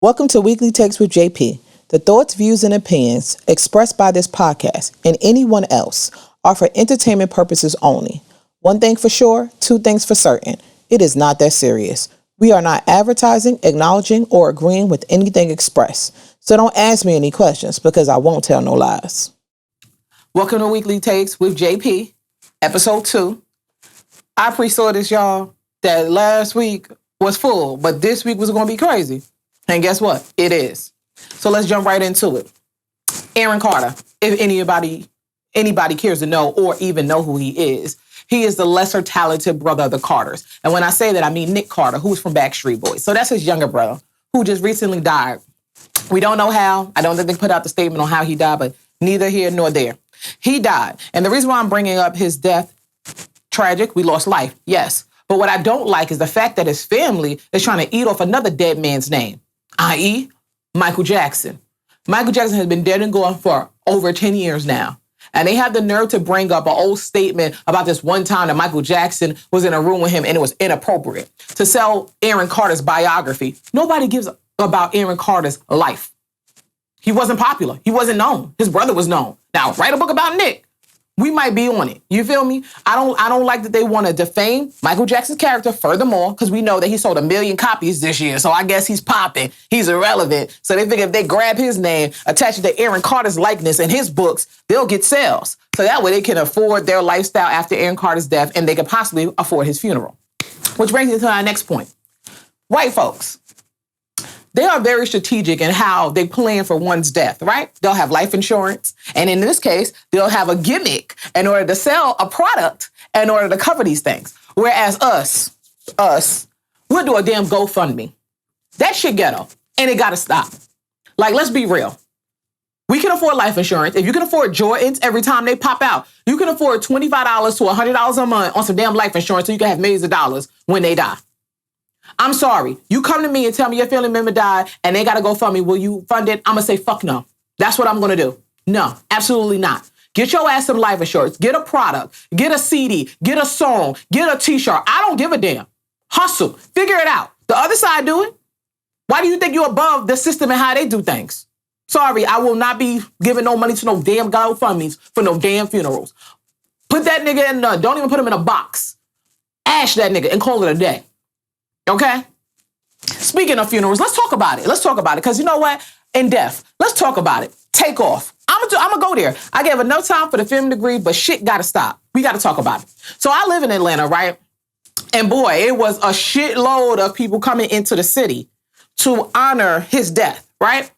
Welcome to Weekly Takes with JP. The thoughts, views, and opinions expressed by this podcast and anyone else are for entertainment purposes only. One thing for sure, two things for certain. It is not that serious. We are not advertising, acknowledging, or agreeing with anything expressed. So don't ask me any questions because I won't tell no lies. Welcome to Weekly Takes with JP, episode 2. I pre-saw this, y'all, that last week was full, but this week was going to be crazy. And guess what? It is. So let's jump right into it. Aaron Carter, if anybody cares to know or even know who he is the lesser talented brother of the Carters. And when I say that, I mean Nick Carter, who's from Backstreet Boys. So that's his younger brother, who just recently died. We don't know how. I don't think they put out the statement on how he died, but neither here nor there. He died. And the reason why I'm bringing up his death, tragic, we lost life, yes. But what I don't like is the fact that his family is trying to eat off another dead man's name, i.e., Michael Jackson. Michael Jackson has been dead and gone for over 10 years now. And they have the nerve to bring up an old statement about this one time that Michael Jackson was in a room with him and it was inappropriate to sell Aaron Carter's biography. Nobody gives about Aaron Carter's life. He wasn't popular. He wasn't known. His brother was known. Now, write a book about Nick. We might be on it. You feel me? I don't like that they want to defame Michael Jackson's character furthermore, because we know that he sold 1 million copies this year. So I guess he's popping. He's irrelevant. So they figure if they grab his name, attach it to Aaron Carter's likeness in his books, they'll get sales. So that way they can afford their lifestyle after Aaron Carter's death and they can possibly afford his funeral. Which brings me to our next point. White folks. They are very strategic in how they plan for one's death, right? They'll have life insurance. And in this case, they'll have a gimmick in order to sell a product in order to cover these things. Whereas us, we'll do a damn GoFundMe. That shit ghetto. And it gotta stop. Like, let's be real. We can afford life insurance. If you can afford Jordans every time they pop out, you can afford $25 to $100 a month on some damn life insurance so you can have millions of dollars when they die. I'm sorry. You come to me and tell me your family member died and they got to go fund me. Will you fund it? I'm going to say, fuck no. That's what I'm going to do. No, absolutely not. Get your ass some life insurance. Get a product. Get a CD. Get a song. Get a t-shirt. I don't give a damn. Hustle. Figure it out. The other side do it. Why do you think you're above the system and how they do things? Sorry, I will not be giving no money to no damn GoFundMes for no damn funerals. Put that nigga in, don't even put him in a box. Ash that nigga and call it a day. Okay? Speaking of funerals, let's talk about it. Because you know what? In death, let's talk about it. Takeoff. I'm gonna go there. I gave enough time for the film degree, but shit gotta stop. We gotta talk about it. So I live in Atlanta, right? And boy, it was a shitload of people coming into the city to honor his death, right?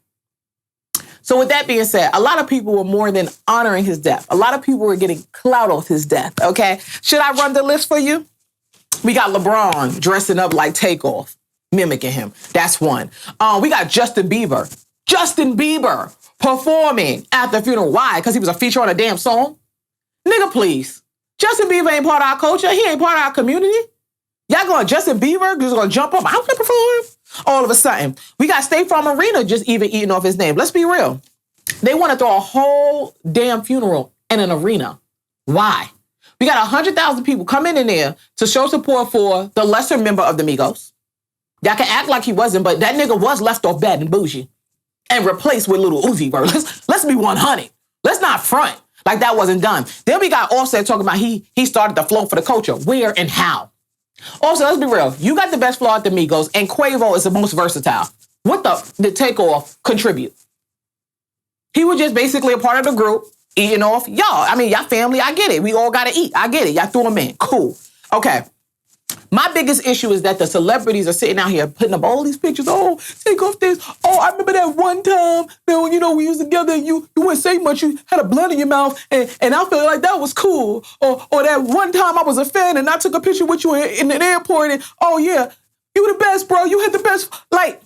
So with that being said, a lot of people were more than honoring his death. A lot of people were getting clout off his death, okay? Should I run the list for you? We got Lebron dressing up like Takeoff, mimicking him. That's one. We got Justin Bieber performing at the funeral. Why? Because he was a feature on a damn song? Nigga, please. Justin Bieber ain't part of our culture. He ain't part of our community. Y'all going Justin Bieber just going to jump up. I'm going to perform. All of a sudden. We got State Farm Arena just even eating off his name. Let's be real. They want to throw a whole damn funeral in an arena. Why? We got 100,000 people coming in there to show support for the lesser member of the Migos. Y'all can act like he wasn't, but that nigga was left off bad and bougie and replaced with Little Uzi Vert. Let's be 100. Let's not front like that wasn't done. Then we got Offset talking about he started the flow for the culture. Where and how? Let's be real. You got the best flow at the Migos, and Quavo is the most versatile. What did Takeoff contribute? He was just basically a part of the group. Eating off y'all. I mean, y'all family, I get it. We all got to eat. I get it. Y'all threw them in. Cool. Okay. My biggest issue is that the celebrities are sitting out here putting up all these pictures. Oh, Takeoff this. Oh, I remember that one time, you know, we was together and you wouldn't say much. You had a blood in your mouth and I felt like that was cool. Or that one time I was a fan and I took a picture with you in an airport and, oh yeah, you were the best, bro. You had the best. Like,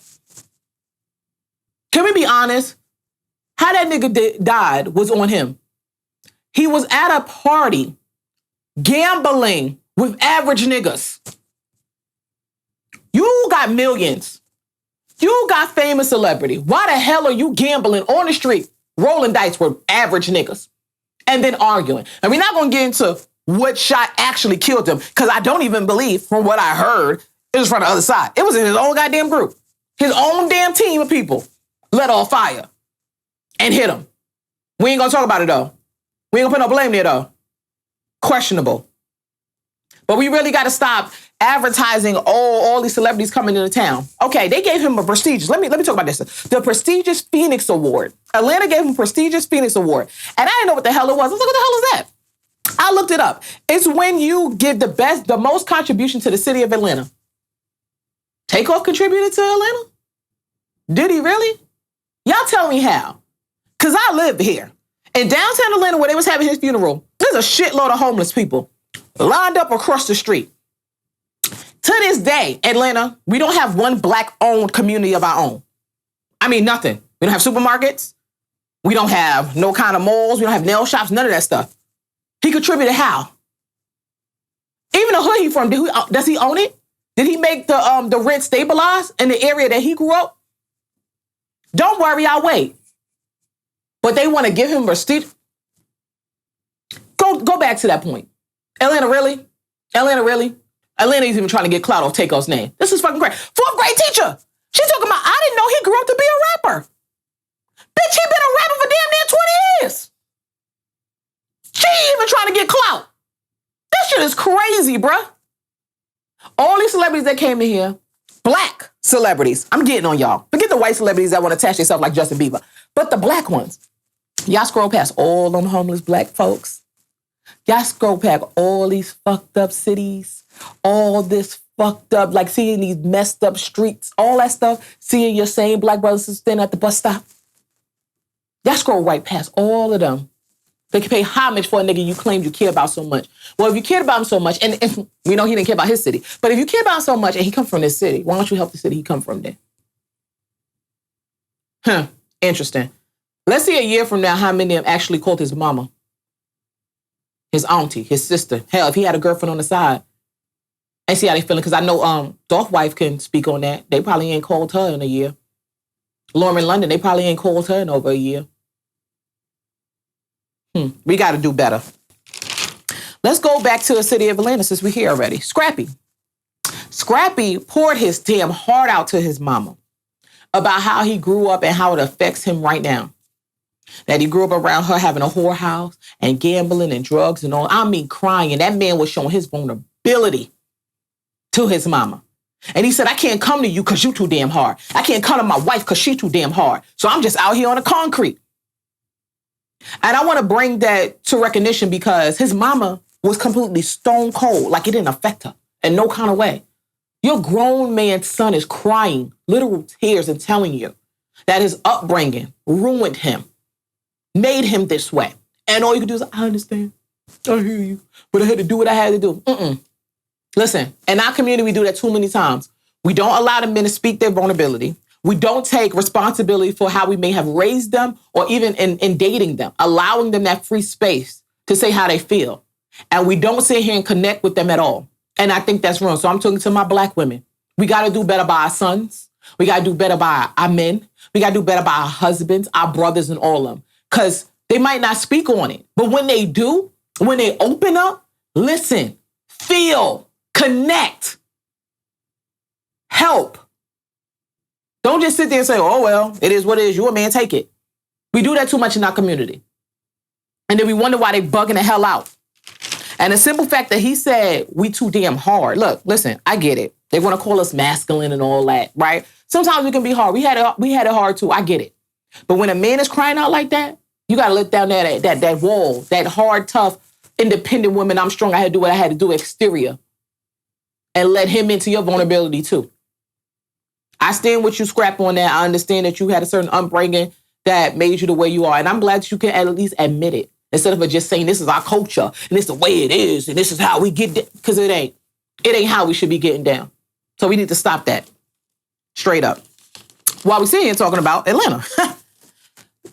can we be honest? How that nigga died was on him. He was at a party gambling with average niggas. You got millions. You got famous celebrity. Why the hell are you gambling on the street, rolling dice with average niggas, and then arguing? And we're not going to get into what shot actually killed him, because I don't even believe, from what I heard, it was from the other side. It was in his own goddamn group. His own damn team of people let off fire and hit him. We ain't gonna talk about it though. We ain't gonna put no blame there though. Questionable. But we really gotta stop advertising all these celebrities coming into town. Okay, they gave him a prestigious, let me talk about this. The prestigious Phoenix Award. Atlanta gave him a prestigious Phoenix Award. And I didn't know what the hell it was. I was like, what the hell is that? I looked it up. It's when you give the most contribution to the city of Atlanta. Takeoff contributed to Atlanta? Did he really? Y'all tell me how. Because I live here. In downtown Atlanta, where they was having his funeral, there's a shitload of homeless people lined up across the street. To this day, Atlanta, we don't have one black-owned community of our own. I mean, nothing. We don't have supermarkets. We don't have no kind of malls. We don't have nail shops, none of that stuff. He contributed how? Even the hood he from, does he own it? Did he make the rent stabilize in the area that he grew up? Don't worry, I'll wait. But they want to give him prestige. Go back to that point. Atlanta, really? Atlanta, really? Atlanta's even trying to get clout off Takeoff's name. This is fucking great. 4th grade teacher. She talking about, I didn't know he grew up to be a rapper. Bitch, he been a rapper for damn near 20 years. She even trying to get clout. That shit is crazy, bruh. All these celebrities that came in here, black celebrities, I'm getting on y'all. Forget the white celebrities that want to attach themselves like Justin Bieber. But the black ones, y'all scroll past all them homeless black folks. Y'all scroll past all these fucked up cities, all this fucked up, like seeing these messed up streets, all that stuff, seeing your same black brothers and sisters standing at the bus stop. Y'all scroll right past all of them. They can pay homage for a nigga you claimed you care about so much. Well, if you cared about him so much, and if, we know he didn't care about his city, but if you care about him so much and he come from this city, why don't you help the city he come from then? Interesting. Let's see a year from now how many of them actually called his mama, his auntie, his sister. Hell, if he had a girlfriend on the side, and see how they feeling. Because I know Dolph wife can speak on that. They probably ain't called her in a year. Lauren London, they probably ain't called her in over a year. We got to do better. Let's go back to the city of Atlanta since we're here already. Scrappy. Scrappy poured his damn heart out to his mama about how he grew up and how it affects him right now. That he grew up around her having a whorehouse and gambling and drugs and all. I mean, crying. That man was showing his vulnerability to his mama. And he said, I can't come to you because you too damn hard. I can't come to my wife because she too damn hard. So I'm just out here on the concrete. And I want to bring that to recognition because his mama was completely stone cold, like it didn't affect her in no kind of way. Your grown man's son is crying literal tears and telling you that his upbringing ruined him, made him this way. And all you can do is, I understand. I hear you. But I had to do what I had to do. Listen, in our community, we do that too many times. We don't allow the men to speak their vulnerability. We don't take responsibility for how we may have raised them or even in dating them, allowing them that free space to say how they feel. And we don't sit here and connect with them at all. And I think that's wrong. So I'm talking to my black women. We got to do better by our sons. We got to do better by our men. We got to do better by our husbands, our brothers, and all of them. Because they might not speak on it. But when they do, when they open up, listen, feel, connect, help. Don't just sit there and say, oh, well, it is what it is. You're a man, take it. We do that too much in our community. And then we wonder why they bugging the hell out. And the simple fact that he said, we too damn hard. Look, listen, I get it. They want to call us masculine and all that, right? Sometimes we can be hard. We had it hard too. I get it. But when a man is crying out like that, you got to let down that wall, that hard, tough, independent woman, I'm strong, I had to do what I had to do exterior. And let him into your vulnerability too. I stand with you, Scrap, on that. I understand that you had a certain upbringing that made you the way you are. And I'm glad that you can at least admit it. Instead of just saying this is our culture and this is the way it is and this is how we get down. Because it ain't. It ain't how we should be getting down. So we need to stop that. Straight up. While we're sitting here talking about Atlanta.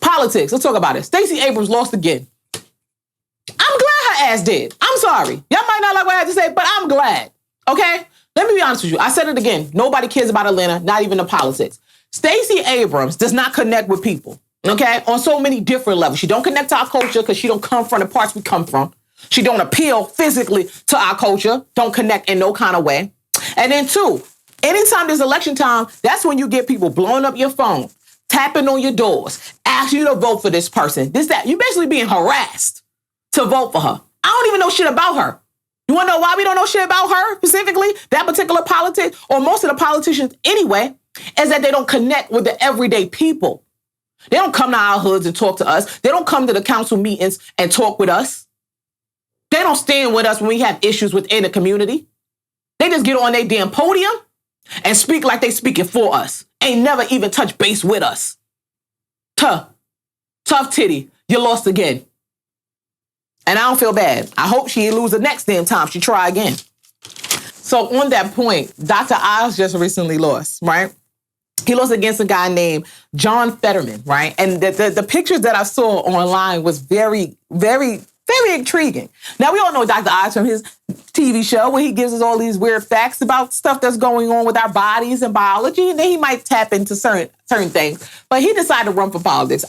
Politics. Let's talk about it. Stacy Abrams lost again. I'm glad her ass did. I'm sorry. Y'all might not like what I had to say, but I'm glad. Okay? Let me be honest with you. I said it again. Nobody cares about Atlanta, not even the politics. Stacey Abrams does not connect with people, okay, on so many different levels. She don't connect to our culture because she don't come from the parts we come from. She don't appeal physically to our culture, don't connect in no kind of way. And then two, Anytime there's election time, that's when you get people blowing up your phone, tapping on your doors, asking you to vote for this person. This, that. You're basically being harassed to vote for her. I don't even know shit about her. You want to know why we don't know shit about her specifically? That particular politics, or most of the politicians anyway, is that they don't connect with the everyday people. They don't come to our hoods and talk to us. They don't come to the council meetings and talk with us. They don't stand with us when we have issues within the community. They just get on their damn podium and speak like they speaking for us. Ain't never even touch base with us. Tough titty, you lost again. And I don't feel bad. I hope she lose the next damn time she try again. So on that point, Dr. Oz just recently lost, right? He lost against a guy named John Fetterman, right? And the pictures that I saw online was very, very, very intriguing. Now, we all know Dr. Oz from his TV show where he gives us all these weird facts about stuff that's going on with our bodies and biology, and then he might tap into certain things. But he decided to run for politics.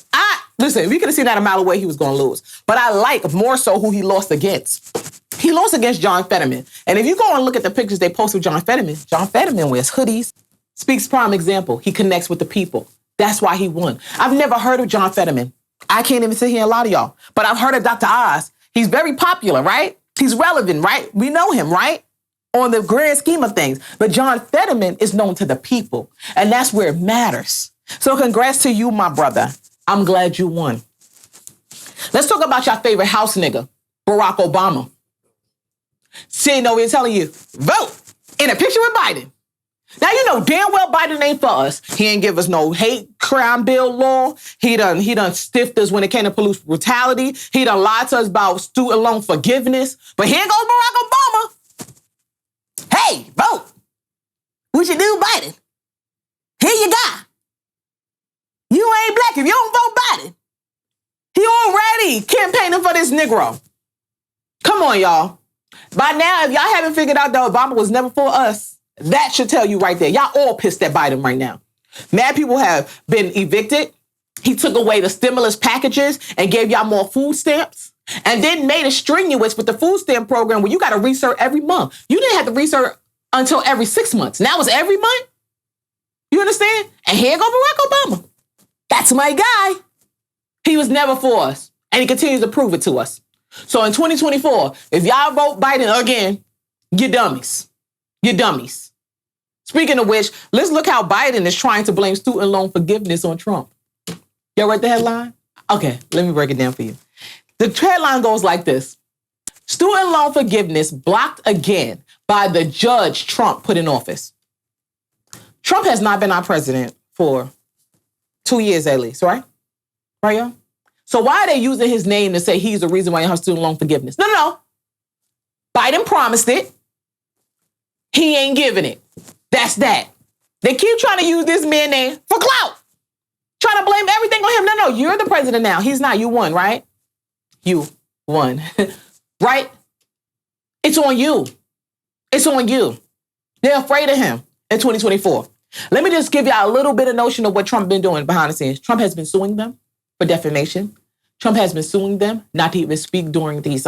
Listen, we could have seen that a mile away he was going to lose. But I like more so who he lost against. He lost against John Fetterman. And if you go and look at the pictures they posted with John Fetterman wears hoodies, speaks prime example. He connects with the people. That's why he won. I've never heard of John Fetterman. I can't even sit here and lie to y'all. But I've heard of Dr. Oz. He's very popular, right? He's relevant, right? We know him, right? On the grand scheme of things. But John Fetterman is known to the people. And that's where it matters. So congrats to you, my brother. I'm glad you won. Let's talk about your favorite house nigga, Barack Obama. Sitting over here telling you, vote in a picture with Biden. Now, you know damn well Biden ain't for us. He ain't give us no hate crime bill law. He done stiffed us when it came to police brutality. He done lied to us about student loan forgiveness. But here goes Barack Obama. Hey, vote. What you do, Biden? Here you go. You ain't black if you don't vote Biden. He already campaigning for this Negro. Come on, y'all. By now, if y'all haven't figured out that Obama was never for us, that should tell you right there. Y'all all pissed at Biden right now. Mad people have been evicted. He took away the stimulus packages and gave y'all more food stamps. And then made it strenuous with the food stamp program where you got to research every month. You didn't have to research until every 6 months. Now it's every month. You understand? And here go Barack Obama. That's my guy. He was never for us. And he continues to prove it to us. So in 2024, if y'all vote Biden again, you're dummies. You're dummies. Speaking of which, let's look how Biden is trying to blame student loan forgiveness on Trump. Y'all read the headline? Okay, let me break it down for you. The headline goes like this. Student loan forgiveness blocked again by the judge Trump put in office. Trump has not been our president for 2 years at least, right? Right, y'all? So why are they using his name to say he's the reason why you have student loan forgiveness? No. Biden promised it. He ain't giving it. That's that. They keep trying to use this man's name for clout. Trying to blame everything on him. No, you're the president now. He's not. You won, right? You won. Right? It's on you. It's on you. They're afraid of him in 2024. Let me just give y'all a little bit of notion of what Trump been doing behind the scenes. Trump has been suing them for defamation. Trump has been suing them not to even speak during these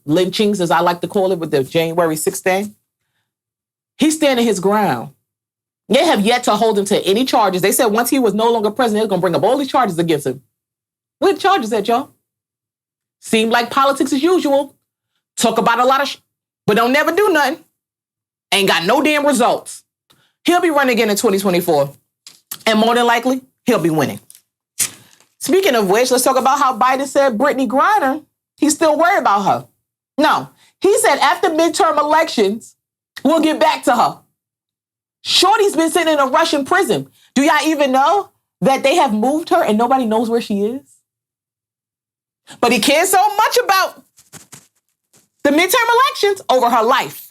lynchings, as I like to call it, with the January 6th thing. He's standing his ground. They have yet to hold him to any charges. They said once he was no longer president, they're going to bring up all these charges against him. What charges at, y'all? Seem like politics as usual. Talk about a lot of but don't never do nothing. Ain't got no damn results. He'll be running again in 2024. And more than likely, he'll be winning. Speaking of which, let's talk about how Biden said Brittney Griner, he's still worried about her. No, he said after midterm elections, we'll get back to her. Shorty's been sitting in a Russian prison. Do y'all even know that they have moved her and nobody knows where she is? But he cares so much about the midterm elections over her life.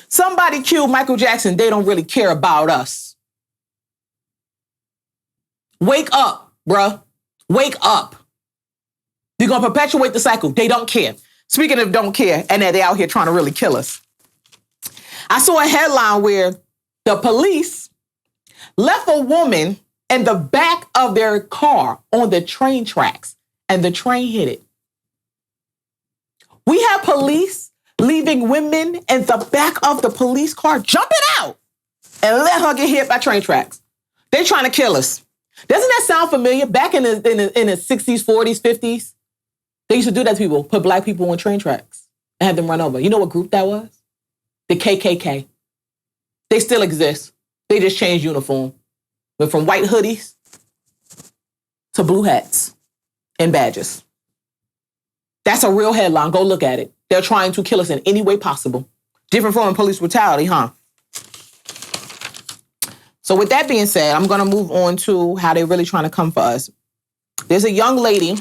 Somebody killed Michael Jackson. They don't really care about us. Wake up, bruh. Wake up. You're going to perpetuate the cycle. They don't care. Speaking of don't care, and that they out here trying to really kill us. I saw a headline where the police left a woman in the back of their car on the train tracks, and the train hit it. We have police leaving women in the back of the police car, jumping out, and let her get hit by train tracks. They're trying to kill us. Doesn't that sound familiar? Back in the 60s, 40s, 50s, they used to do that to people, put black people on train tracks and have them run over. You know what group that was? The KKK. They still exist. They just changed uniform. Went from white hoodies to blue hats and badges. That's a real headline. Go look at it. They're trying to kill us in any way possible. Different form of police brutality, huh? So with that being said, I'm going to move on to how they're really trying to come for us. There's a young lady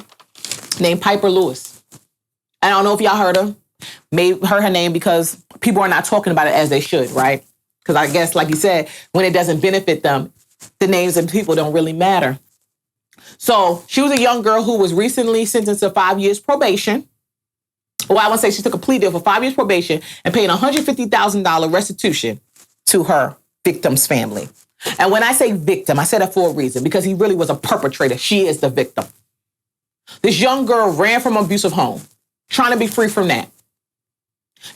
named Pieper Lewis. I don't know if y'all heard her. Made her name because people are not talking about it as they should, right? Because I guess, like you said, when it doesn't benefit them, the names of people don't really matter. So she was a young girl who was recently sentenced to 5 years probation. Well, I want to say she took a plea deal for 5 years probation and paid $150,000 restitution to her victim's family. And when I say victim, I said that for a reason, because he really was a perpetrator. She is the victim. This young girl ran from an abusive home, trying to be free from that.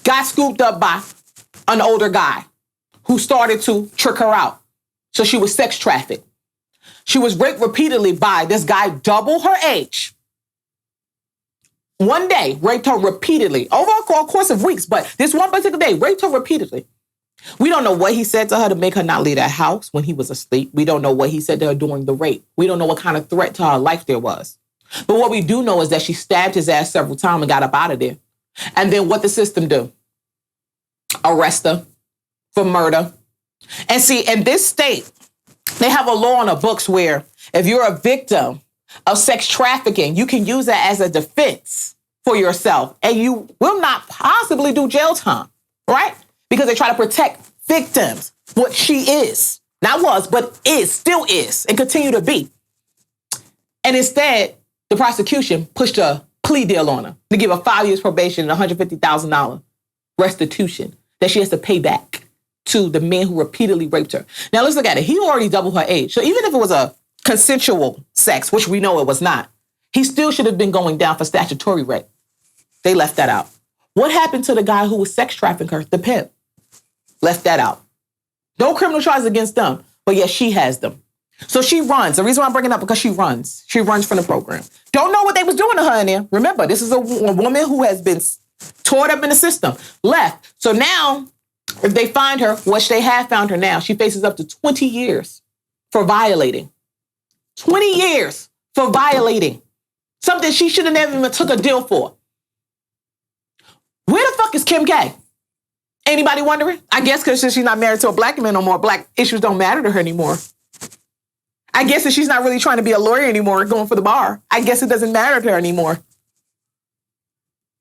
Got scooped up by an older guy who started to trick her out. So she was sex trafficked. She was raped repeatedly by this guy double her age. One day, raped her repeatedly over a course of weeks, but this one particular day, raped her repeatedly. We don't know what he said to her to make her not leave that house when he was asleep. We don't know what he said to her during the rape. We don't know what kind of threat to her life there was. But what we do know is that she stabbed his ass several times and got up out of there. And then what the system do? Arrest her for murder. And see, in this state, they have a law on the books where if you're a victim of sex trafficking, you can use that as a defense for yourself. And you will not possibly do jail time, right? Because they try to protect victims, what she is. Not was, but is, still is, and continue to be. And instead, the prosecution pushed a plea deal on her to give her 5 years probation and $150,000 restitution that she has to pay back to the man who repeatedly raped her. Now, let's look at it. He already doubled her age. So even if it was a consensual sex, which we know it was not, he still should have been going down for statutory rape. They left that out. What happened to the guy who was sex trafficking her, the pimp? Left that out. No criminal charges against them, but yes, she has them. So she runs. The reason why I'm bringing it up because she runs. She runs from the program. Don't know what they was doing to her in there. Remember, this is a woman who has been tore up in the system. Left. So now, if they find her, which they have found her now, she faces up to 20 years for violating. 20 years for violating. Something she should have never even took a deal for. Where the fuck is Kim K? Anybody wondering? I guess because she's not married to a black man no more, black issues don't matter to her anymore. I guess that she's not really trying to be a lawyer anymore, going for the bar. I guess it doesn't matter to her anymore.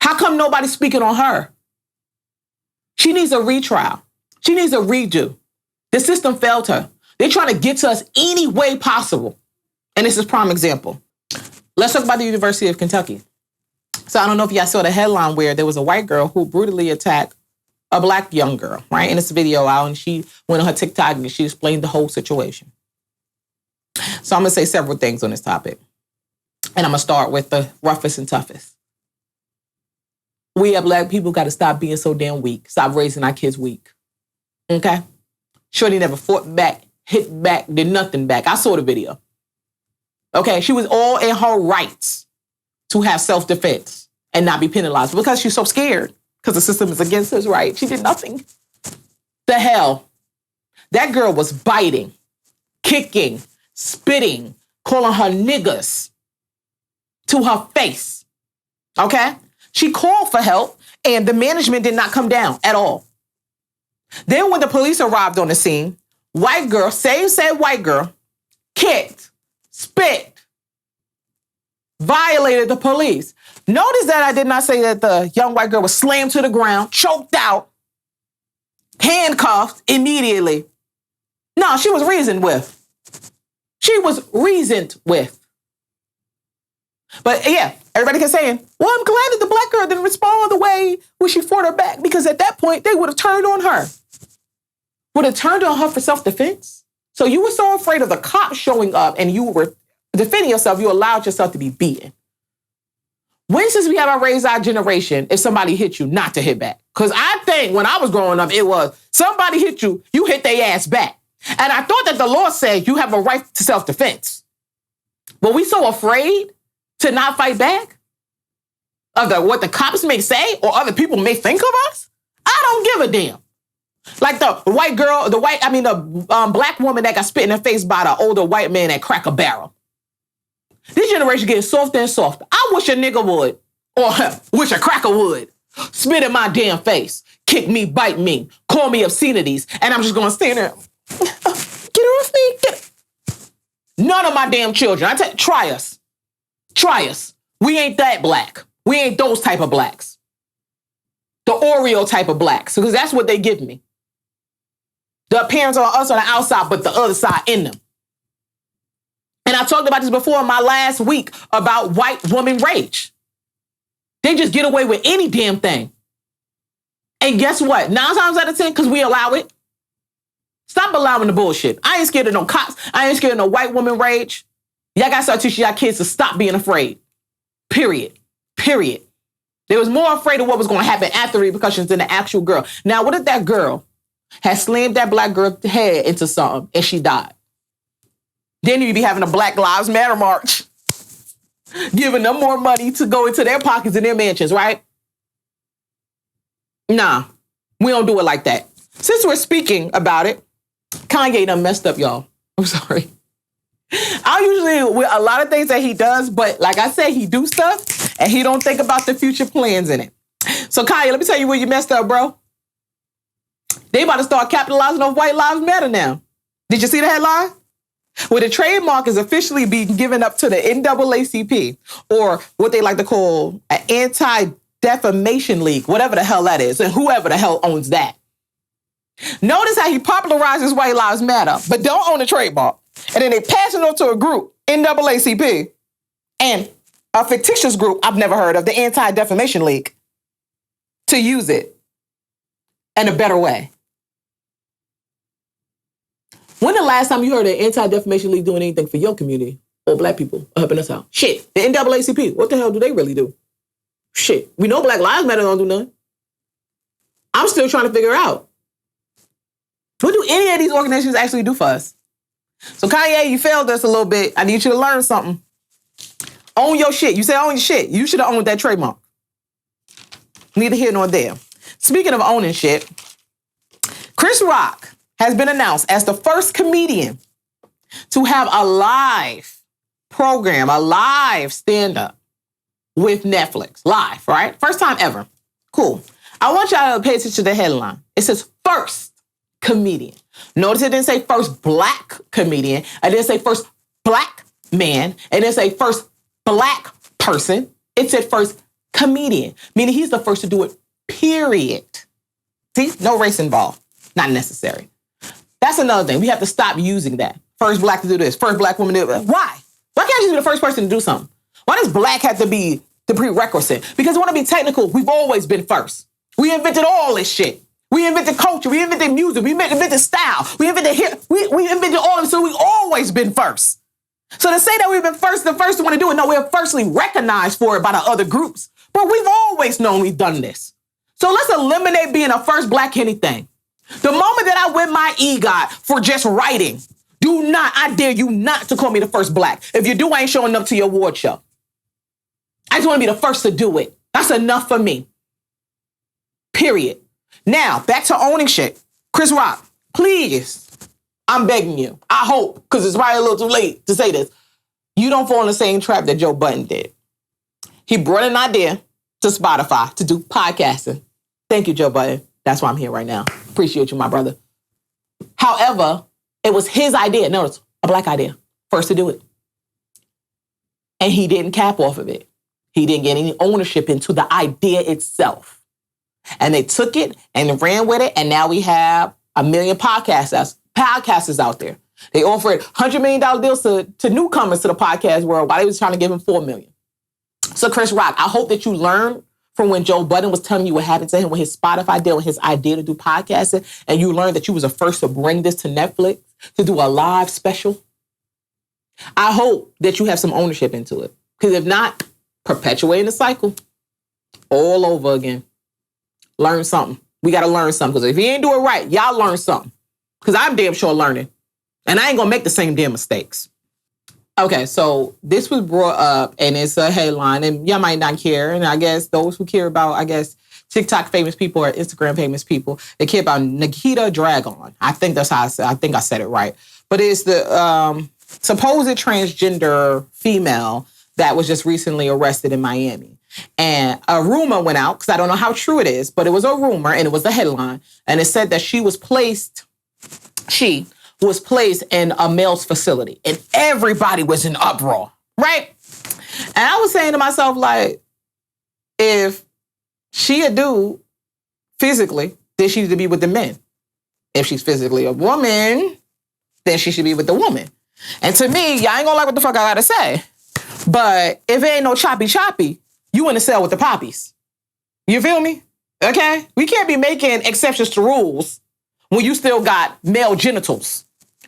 How come nobody's speaking on her? She needs a retrial. She needs a redo. The system failed her. They're trying to get to us any way possible. And this is a prime example. Let's talk about the University of Kentucky. So I don't know if y'all saw the headline where there was a white girl who brutally attacked a black young girl, right? And it's a video out, and she went on her TikTok and she explained the whole situation. So I'm going to say several things on this topic. And I'm going to start with the roughest and toughest. We as black people got to stop being so damn weak. Stop raising our kids weak. Okay? Shorty never fought back, hit back, did nothing back. I saw the video. Okay? She was all in her rights to have self-defense and not be penalized because she's so scared because the system is against us, right? She did nothing. The hell? That girl was biting, kicking, spitting, calling her niggas to her face. Okay? She called for help and the management did not come down at all. Then when the police arrived on the scene, white girl, same said white girl, kicked, spit, violated the police. Notice that I did not say that the young white girl was slammed to the ground, choked out, handcuffed immediately. No, she was reasoned with. She was reasoned with. But yeah, everybody kept saying, well, I'm glad that the black girl didn't respond the way when she fought her back, because at that point, they would have turned on her. Would have turned on her for self-defense. So you were so afraid of the cops showing up and you were defending yourself, you allowed yourself to be beaten. When since we have raised our generation, if somebody hit you, not to hit back? Because I think when I was growing up, it was somebody hit you, you hit their ass back. And I thought that the law said you have a right to self-defense. But we so afraid to not fight back of what the cops may say or other people may think of us. I don't give a damn. Like the black woman that got spit in her face by the older white man at Cracker Barrel. This generation getting softer and softer. I wish a nigga would, or wish a cracker would, spit in my damn face, kick me, bite me, call me obscenities, and I'm just gonna stand there. Get off me. None of my damn children. Try us. Try us. We ain't that black. We ain't those type of blacks. The Oreo type of blacks, because that's what they give me. The appearance on us on the outside, but the other side in them. And I talked about this before in my last week about white woman rage. They just get away with any damn thing. And guess what? 9 times out of 10, because we allow it. Stop allowing the bullshit. I ain't scared of no cops. I ain't scared of no white woman rage. Y'all got to start teaching y'all kids to stop being afraid. Period. Period. They was more afraid of what was going to happen after repercussions than the actual girl. Now, what if that girl had slammed that black girl's head into something and she died? Then you'd be having a Black Lives Matter march, giving them more money to go into their pockets and their mansions, right? Nah, we don't do it like that. Since we're speaking about it, Kanye done messed up, y'all. I'm sorry. I usually, with a lot of things that he does, but like I said, he do stuff and he don't think about the future plans in it. So Kanye, let me tell you where you messed up, bro. They about to start capitalizing on White Lives Matter now. Did you see the headline? Where the trademark is officially being given up to the NAACP, or what they like to call an anti-defamation league, whatever the hell that is, and whoever the hell owns that. Notice how he popularizes White Lives Matter, but don't own the trademark. And then they pass it on to a group, NAACP, and a fictitious group I've never heard of, the Anti-Defamation League, to use it in a better way. When the last time you heard an Anti-Defamation League doing anything for your community or black people helping us out? Shit, the NAACP, what the hell do they really do? Shit, we know Black Lives Matter don't do nothing. I'm still trying to figure out, what do any of these organizations actually do for us? So Kanye, you failed us a little bit. I need you to learn something. Own your shit. You say own your shit. You should have owned that trademark. Neither here nor there. Speaking of owning shit, Chris Rock has been announced as the first comedian to have a live program, a live stand-up with Netflix. Live, right? First time ever. Cool. I want y'all to pay attention to the headline. It says first comedian. Notice it didn't say first black comedian. It didn't say first black man. It didn't say first black person. It said first comedian, meaning he's the first to do it, period. See, no race involved. Not necessary. That's another thing. We have to stop using that. First black to do this. First black woman to do it. Why? Why can't you be the first person to do something? Why does black have to be the prerequisite? Because I want to be technical. We've always been first. We invented all this shit. We invented culture. We invented music. We invented style. We invented we invented all of it. So we've always been first. So to say that we've been the first to want to do it, no, we're firstly recognized for it by the other groups. But we've always known we've done this. So let's eliminate being a first black anything. The moment that I win my EGOT for just writing, I dare you not to call me the first black. If you do, I ain't showing up to your award show. I just want to be the first to do it. That's enough for me. Period. Now, back to owning shit. Chris Rock, please, I'm begging you. I hope, because it's probably a little too late to say this, you don't fall in the same trap that Joe Budden did. He brought an idea to Spotify to do podcasting. Thank you, Joe Budden. That's why I'm here right now. Appreciate you, my brother. However, it was his idea. No, it's a black idea. First to do it. And he didn't cap off of it. He didn't get any ownership into the idea itself. And they took it and ran with it. And now we have 1 million podcasters out there. They offered $100 million deals to newcomers to the podcast world while they was trying to give him $4 million. So Chris Rock, I hope that you learned from when Joe Budden was telling you what happened to him with his Spotify deal and his idea to do podcasting, and you learned that you was the first to bring this to Netflix to do a live special. I hope that you have some ownership into it. Because if not, perpetuating the cycle all over again. Learn something. We got to learn something. Because if you ain't do it right, y'all learn something. Because I'm damn sure learning. And I ain't going to make the same damn mistakes. Okay, so this was brought up, and it's a headline, and y'all might not care. And I guess those who care about, TikTok famous people or Instagram famous people, they care about Nikita Dragun. I think that's how I think I said it right. But it's the supposed transgender female that was just recently arrested in Miami. And a rumor went out, because I don't know how true it is, but it was a rumor, and it was a headline. And it said that she was placed in a male's facility, and everybody was in uproar, right? And I was saying to myself, like, if she a dude physically, then she needs to be with the men. If she's physically a woman, then she should be with the woman. And to me, y'all ain't gonna like what the fuck I gotta say, but if it ain't no choppy, you in the cell with the poppies. You feel me? Okay? We can't be making exceptions to rules when you still got male genitals.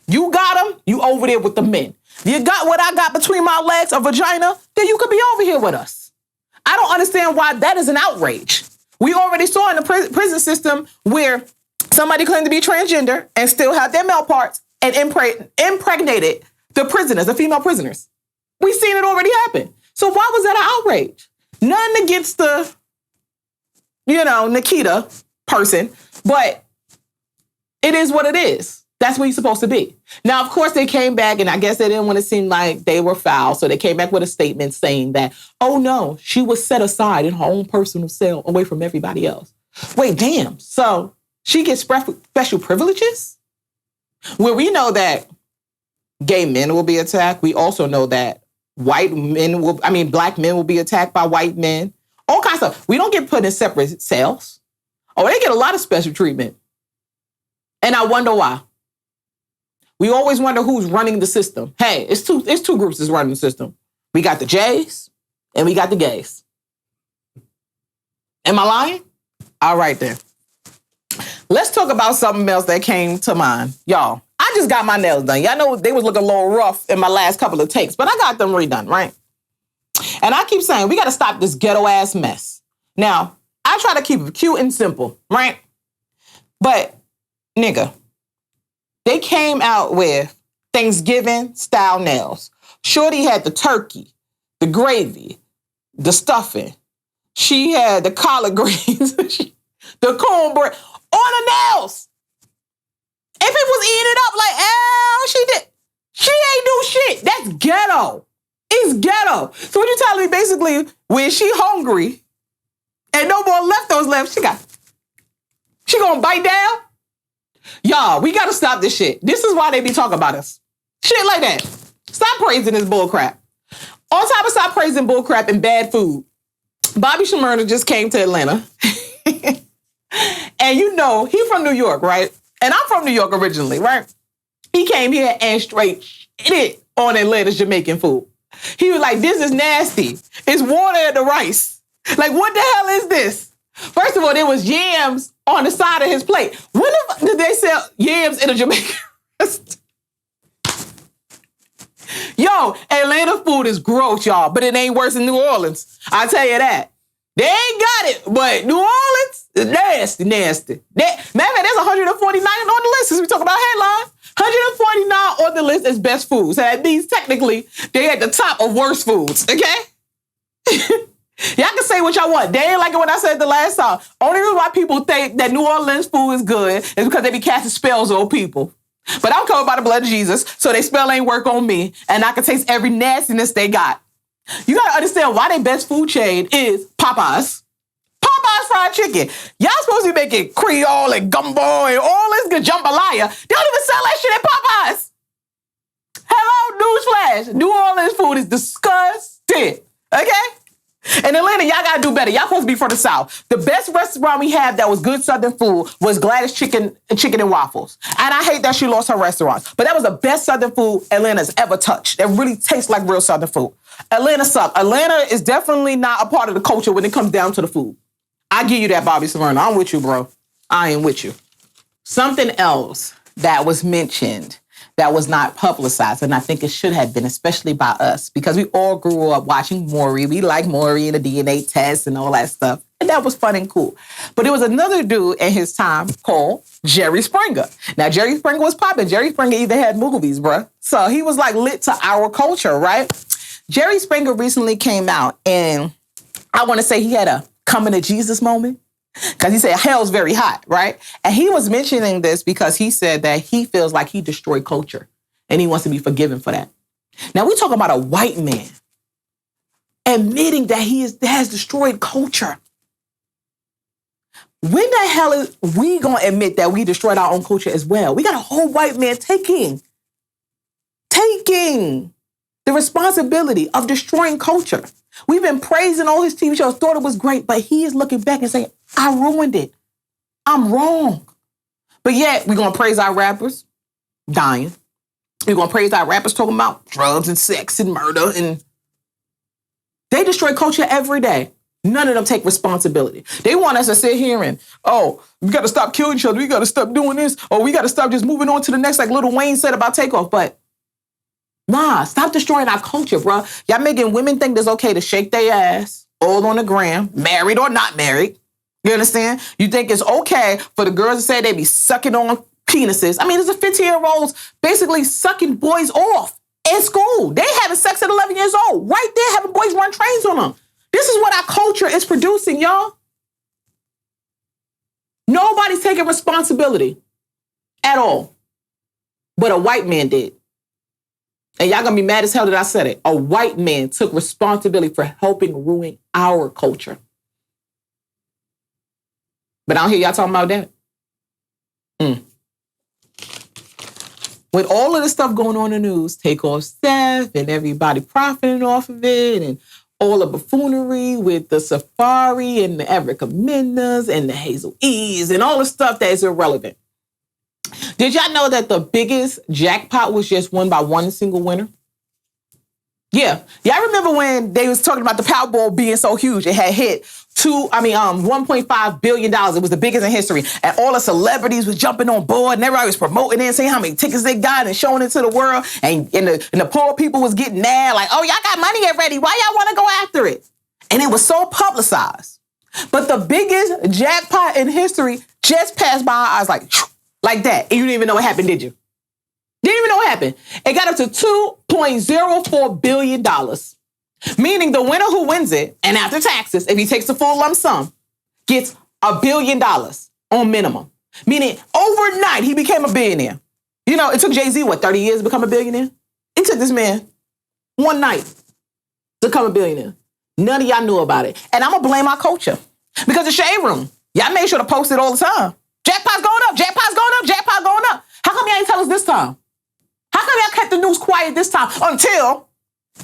You got them, you over there with the men. You got what I got between my legs, a vagina, then you could be over here with us. I don't understand why that is an outrage. We already saw in the prison system where somebody claimed to be transgender and still had their male parts and impregnated the prisoners, the female prisoners. We've seen it already happen. So why was that an outrage? Nothing against the, Nikita person, but it is what it is. That's what you're supposed to be. Now, of course, they came back, and I guess they didn't want to seem like they were foul, so they came back with a statement saying that, oh no, she was set aside in her own personal cell away from everybody else. Wait, damn. So she gets special privileges? Where we know that gay men will be attacked. We also know that black men will be attacked by white men. All kinds of stuff. We don't get put in separate cells. Oh, they get a lot of special treatment. And I wonder why. We always wonder who's running the system. Hey, it's two groups that's running the system. We got the Jays and we got the gays. Am I lying? All right then. Let's talk about something else that came to mind. Y'all, I just got my nails done. Y'all know they was looking a little rough in my last couple of takes, but I got them redone, right? And I keep saying, we got to stop this ghetto ass mess. Now, I try to keep it cute and simple, right? But, nigga, they came out with Thanksgiving style nails. Shorty had the turkey, the gravy, the stuffing. She had the collard greens, the cornbread on the nails. And people was eating it up like, oh, she did. She ain't do shit. That's ghetto. It's ghetto. So what you telling me, basically, when she hungry and no more leftovers left, she gonna bite down? Y'all, we gotta stop this shit. This is why they be talking about us. Shit like that. Stop praising this bullcrap. On top of stop praising bullcrap and bad food, Bobby Shmurda just came to Atlanta. And he from New York, right? And I'm from New York originally, right? He came here and straight shit on Atlanta's Jamaican food. He was like, this is nasty. It's water in the rice. Like, what the hell is this? First of all, there was yams on the side of his plate. When the fuck did they sell yams in a Jamaican restaurant? Yo, Atlanta food is gross, y'all, but it ain't worse than New Orleans. I tell you that. They ain't got it, but New Orleans is nasty. Matter of fact, there's 149 on the list as we talk about headlines. 149 on the list as best foods. So that means technically they at the top of worst foods, okay? Y'all can say what y'all want. They ain't like it when I said the last time. Only reason why people think that New Orleans food is good is because they be casting spells on people. But I'm covered by the blood of Jesus, so they spell ain't work on me, and I can taste every nastiness they got. You gotta understand why their best food chain is Popeyes. Popeyes fried chicken. Y'all supposed to be making Creole and gumbo and all this good jambalaya. They don't even sell that shit at Popeyes. Hello, newsflash. New Orleans food is disgusting. Okay? In Atlanta, y'all gotta do better. Y'all supposed to be from the South. The best restaurant we had that was good Southern food was Gladys Chicken and Waffles. And I hate that she lost her restaurant. But that was the best Southern food Atlanta's ever touched. That really tastes like real Southern food. Atlanta sucks. Atlanta is definitely not a part of the culture when it comes down to the food. I give you that, Bobby Saverna. I'm with you, bro. I am with you. Something else that was mentioned that was not publicized. And I think it should have been, especially by us, because we all grew up watching Maury. We like Maury and the DNA test and all that stuff. And that was fun and cool. But there was another dude in his time called Jerry Springer. Now, Jerry Springer was popping. Jerry Springer even had movies, bruh. So he was like lit to our culture, right? Jerry Springer recently came out, and I want to say he had a coming to Jesus moment. Because he said hell's very hot, right? And he was mentioning this because he said that he feels like he destroyed culture and he wants to be forgiven for that. Now, we're talking about a white man admitting that has destroyed culture. When the hell is we going to admit that we destroyed our own culture as well? We got a whole white man taking the responsibility of destroying culture. We've been praising all his TV shows, thought it was great, but he is looking back and saying, I ruined it. I'm wrong. But yet, we're going to praise our rappers dying. We're going to praise our rappers talking about drugs and sex and murder. And they destroy culture every day. None of them take responsibility. They want us to sit here and, we got to stop killing each other. We got to stop doing this. Or we got to stop just moving on to the next, like Lil Wayne said about Takeoff. But nah, stop destroying our culture, bro. Y'all making women think it's okay to shake their ass all on the gram, married or not married. You understand? You think it's okay for the girls to say they be sucking on penises. I mean, there's a 15-year-olds basically sucking boys off in school. They having sex at 11 years old. Right there, having boys run trains on them. This is what our culture is producing, y'all. Nobody's taking responsibility at all. But a white man did. And y'all gonna be mad as hell that I said it. A white man took responsibility for helping ruin our culture. But I don't hear y'all talking about that. With all of the stuff going on in the news, Takeoff Steph and everybody profiting off of it, and all the buffoonery with the Safari and the Erica Menas and the Hazel E's and all the stuff that is irrelevant. Did y'all know that the biggest jackpot was just won by one single winner? Yeah. Y'all remember when they was talking about the Powerball being so huge? It had hit $1.5 billion. It was the biggest in history. And all the celebrities was jumping on board and everybody was promoting it and saying how many tickets they got and showing it to the world. And the poor people was getting mad like, oh, y'all got money already. Why y'all want to go after it? And it was so publicized. But the biggest jackpot in history just passed by our eyes like that. And you didn't even know what happened, did you? Didn't even know what happened. It got up to $2.04 billion. Meaning the winner who wins it, and after taxes, if he takes the full lump sum, gets $1 billion on minimum. Meaning overnight, he became a billionaire. You know, it took Jay-Z, 30 years to become a billionaire? It took this man one night to become a billionaire. None of y'all knew about it. And I'm going to blame our culture. Because the Shade Room, y'all made sure to post it all the time. Jackpot's going up, jackpot's going up, jackpot's going up. How come y'all ain't tell us this time? How come y'all kept the news quiet this time until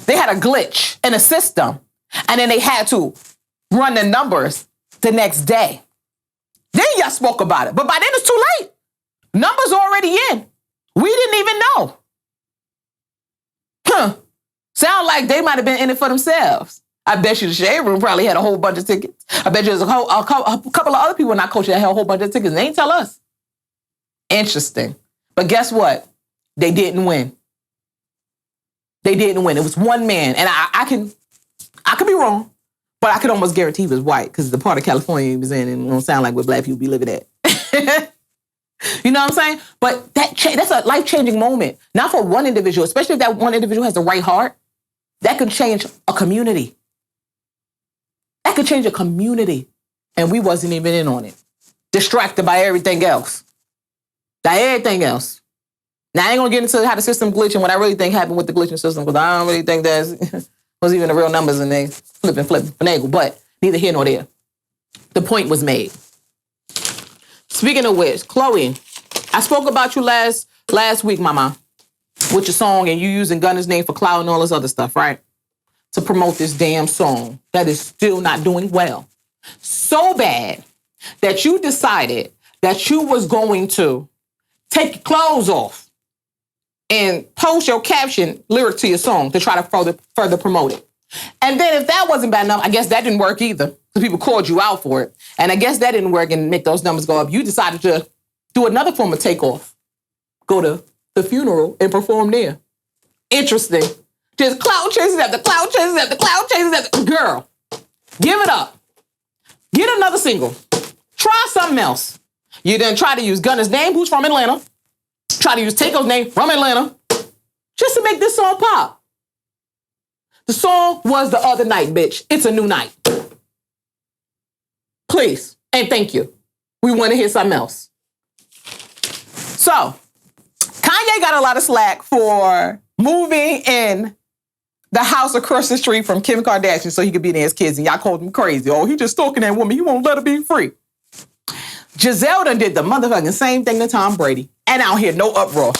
they had a glitch in the system and then they had to run the numbers the next day? Then y'all spoke about it. But by then it's too late. Numbers already in. We didn't even know. Sound like they might have been in it for themselves. I bet you the Shade Room probably had a whole bunch of tickets. I bet you there's a couple of other people in our culture that had a whole bunch of tickets. They ain't tell us. Interesting. But guess what? They didn't win. They didn't win. It was one man. And I could be wrong, but I could almost guarantee he was white because the part of California he was in, and it don't sound like where black people be living at. You know what I'm saying? But that's a life-changing moment. Not for one individual, especially if that one individual has the right heart. That could change a community. That could change a community. And we wasn't even in on it. Distracted by everything else. By everything else. Now, I ain't going to get into how the system glitched and what I really think happened with the glitching system, because I don't really think that was even the real numbers and they flipping finagle. But neither here nor there. The point was made. Speaking of which, Chloe, I spoke about you last week, mama, with your song and you using Gunna's name for clout and all this other stuff, right? To promote this damn song that is still not doing well. So bad that you decided that you was going to take your clothes off and post your caption lyric to your song to try to further promote it. And then if that wasn't bad enough, I guess that didn't work either, because people called you out for it. And I guess that didn't work and make those numbers go up. You decided to do another form of takeoff. Go to the funeral and perform there. Interesting. Just cloud chases after cloud chases after cloud chases after. Girl, give it up. Get another single. Try something else. You didn't try to use Gunna's name, who's from Atlanta. Try to use Takeoff's name, from Atlanta. Just to make this song pop. The song was The Other Night, bitch. It's a new night. Please, and thank you. We want to hear something else. So, Kanye got a lot of slack for moving in the house across the street from Kim Kardashian so he could be near his kids, and y'all called him crazy. Oh, he just stalking that woman. He won't let her be free. Giselle done did the motherfucking same thing to Tom Brady, and I don't hear no uproar.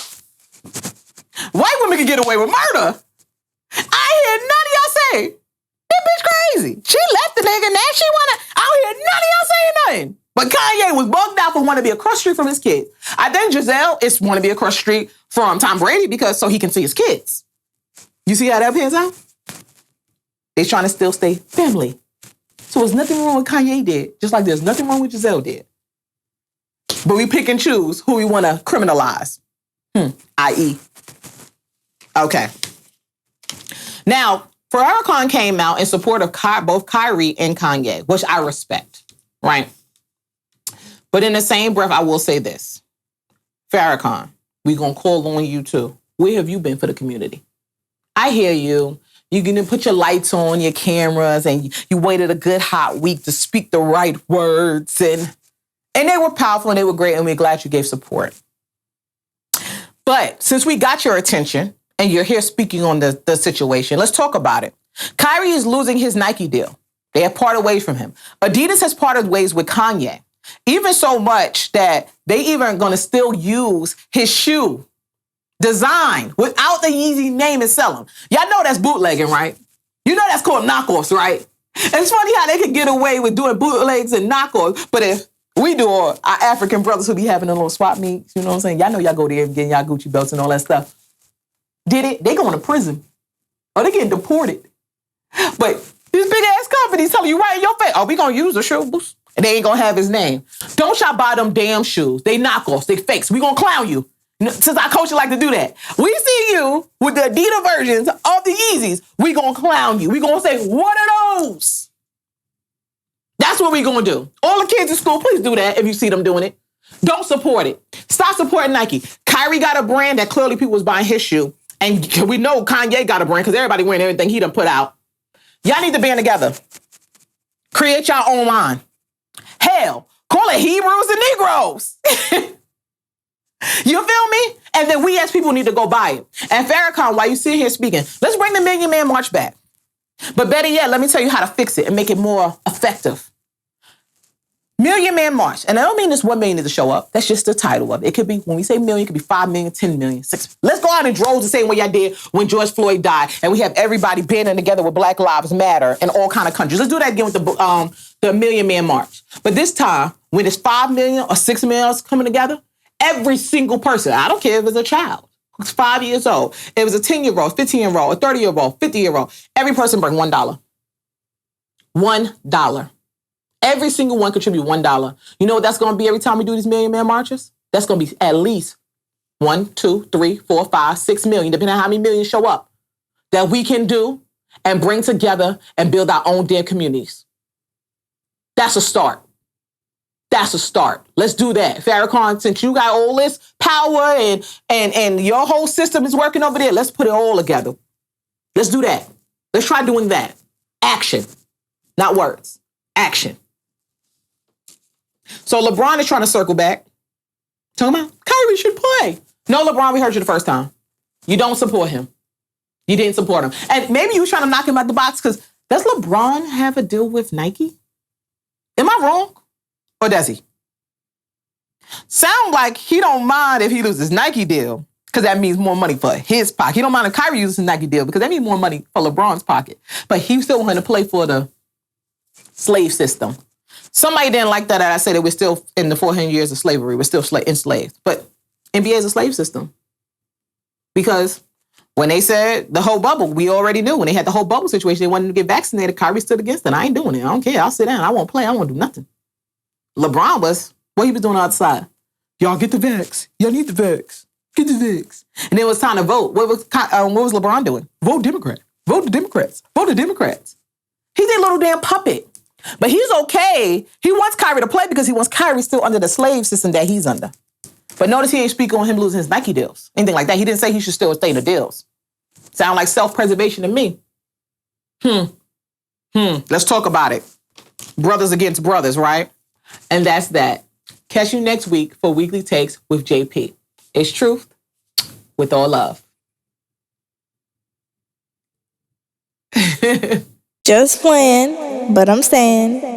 White women can get away with murder. I hear none of y'all say, that bitch crazy. She left the nigga, now she wanna, I don't hear none of y'all saying nothing. But Kanye was bugged out for wanting to be across the street from his kids. I think Giselle is want to be across the street from Tom Brady because so he can see his kids. You see how that pans out? They're trying to still stay family. So there's nothing wrong with Kanye did, just like there's nothing wrong with Giselle did. But we pick and choose who we want to criminalize. I.e. Okay. Now, Farrakhan came out in support of both Kyrie and Kanye, which I respect, right? But in the same breath, I will say this. Farrakhan, we gonna call on you too. Where have you been for the community? I hear you. You're gonna put your lights on, your cameras, and you waited a good hot week to speak the right words. And they were powerful and they were great, and we're glad you gave support. But since we got your attention and you're here speaking on the situation, let's talk about it. Kyrie is losing his Nike deal. They have parted ways from him. Adidas has parted ways with Kanye. Even so much that they even are going to still use his shoe design without the Yeezy name and sell them. Y'all know that's bootlegging, right? You know that's called knockoffs, right? It's funny how they can get away with doing bootlegs and knockoffs, but if we do, our African brothers who be having a little swap meets, you know what I'm saying? Y'all know y'all go there and getting y'all Gucci belts and all that stuff. Did it? They going to prison. Or they getting deported. But these big ass companies telling you right in your face, oh, we going to use the shoes. And they ain't going to have his name. Don't y'all buy them damn shoes. They knockoffs. They fakes. We going to clown you. Since our coach like to do that. We see you with the Adidas versions of the Yeezys. We going to clown you. We going to say, what are those? That's what we going to do. All the kids in school, please do that if you see them doing it. Don't support it. Stop supporting Nike. Kyrie got a brand that clearly people was buying his shoe. And we know Kanye got a brand because everybody wearing everything he done put out. Y'all need to band together. Create your own line. Hell, call it Hebrews and Negroes. You feel me? And then we as people need to go buy it. And Farrakhan, while you sit here speaking, let's bring the Million Man March back. But better yet, let me tell you how to fix it and make it more effective. Million Man March. And I don't mean this 1 million to show up. That's just the title of it. It could be, when we say million, it could be 5 million, 10 million, 6. Let's go out in droves the same way y'all did when George Floyd died. And we have everybody banding together with Black Lives Matter in all kind of countries. Let's do that again with the Million Man March. But this time, when it's 5 million or 6 million coming together, every single person, I don't care if it's a child, who's 5 years old, if it was a 10-year-old, 15-year-old, a 30-year-old, 50-year-old, every person bring $1. $1. Every single one contribute $1. You know what that's going to be every time we do these Million Man Marches? That's going to be at least 1, 2, 3, 4, 5, 6 million, depending on how many millions show up, that we can do and bring together and build our own damn communities. That's a start. That's a start. Let's do that. Farrakhan, since you got all this power and your whole system is working over there, let's put it all together. Let's do that. Let's try doing that. Action. Not words. Action. So LeBron is trying to circle back. Talking about Kyrie should play. No, LeBron, we heard you the first time. You don't support him. You didn't support him. And maybe you were trying to knock him out the box because does LeBron have a deal with Nike? Am I wrong? Or does he? Sound like he don't mind if he loses Nike deal because that means more money for his pocket. He don't mind if Kyrie uses his Nike deal because that means more money for LeBron's pocket. But he still want to play for the slave system. Somebody didn't like that. I said it was still in the 400 years of slavery. We're still enslaved. But NBA is a slave system. Because when they said the whole bubble, we already knew. When they had the whole bubble situation, they wanted to get vaccinated. Kyrie stood against it. I ain't doing it. I don't care. I'll sit down. I won't play. I won't do nothing. LeBron was, what he was doing outside. Y'all get the vax. Y'all need the vax. Get the dicks. And then it was time to vote. What was LeBron doing? Vote Democrat. Vote the Democrats. Vote the Democrats. He's a little damn puppet. But he's okay. He wants Kyrie to play because he wants Kyrie still under the slave system that he's under. But notice he ain't speak on him losing his Nike deals. Anything like that. He didn't say he should still stay in the deals. Sound like self-preservation to me. Let's talk about it. Brothers against brothers, right? And that's that. Catch you next week for Weekly Takes with JP. It's truth with all love. Just playing, but I'm saying.